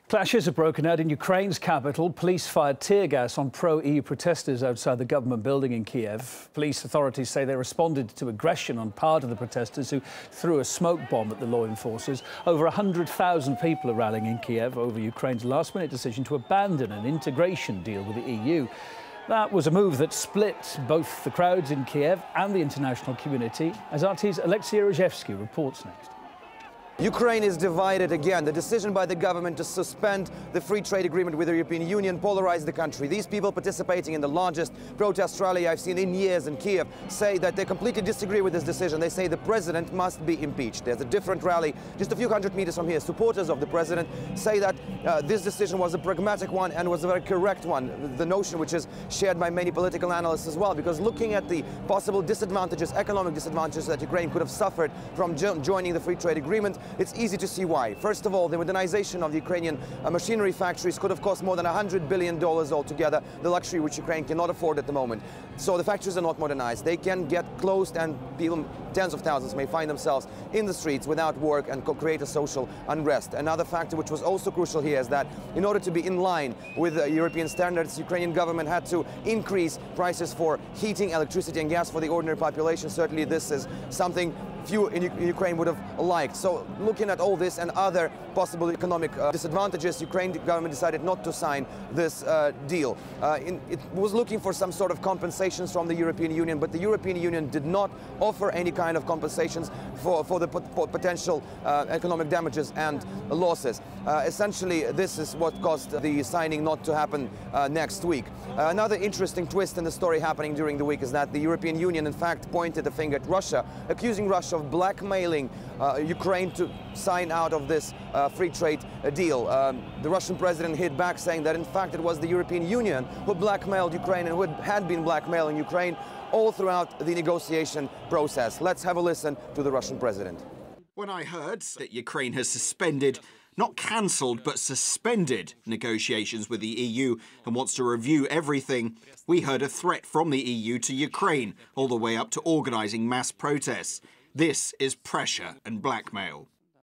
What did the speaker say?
Clashes have broken out in Ukraine's capital. Police fired tear gas on pro-EU protesters outside the government building in Kiev. Police authorities say they responded to aggression on part of the protesters who threw a smoke bomb at the law enforcers. Over 100,000 people are rallying in Kiev over Ukraine's last-minute decision to abandon an integration deal with the EU. That was a move that split both the crowds in Kiev and the international community, as RT's Alexei Rojevsky reports next. Ukraine is divided again. The decision by the government to suspend the free trade agreement with the European Union polarized the country. These people participating in the largest protest rally I've seen in years in Kiev say that they completely disagree with this decision. They say the president must be impeached. There's a different rally just a few hundred meters from here. Supporters of the president say that this decision was a pragmatic one and was a very correct one. The notion which is shared by many political analysts as well, because looking at the possible disadvantages, economic disadvantages that Ukraine could have suffered from joining the free trade agreement, it's easy to see why. First of all, the modernization of the Ukrainian machinery factories could have cost more than $100 billion altogether, the luxury which Ukraine cannot afford at the moment. So the factories are not modernized. They can get closed and people, tens of thousands, may find themselves in the streets without work and create a social unrest. Another factor which was also crucial here is that in order to be in line with European standards, the Ukrainian government had to increase prices for heating, electricity and gas for the ordinary population. Certainly this is something few in Ukraine would have liked. So looking at all this and other possible economic disadvantages, Ukraine government decided not to sign this deal. It was looking for some sort of compensations from the European Union, but the European Union did not offer any kind of compensations for the potential economic damages and losses. Essentially, this is what caused the signing not to happen next week. Another interesting twist in the story happening during the week is that the European Union, in fact, pointed the finger at Russia, accusing Russia of blackmailing Ukraine to sign out of this free trade deal. The Russian president hit back, saying that in fact it was the European Union who blackmailed Ukraine and who had been blackmailing Ukraine all throughout the negotiation process. Let's have a listen to the Russian president. When I heard that Ukraine has suspended, not cancelled, but suspended negotiations with the EU and wants to review everything, we heard a threat from the EU to Ukraine, all the way up to organising mass protests. This is pressure and blackmail.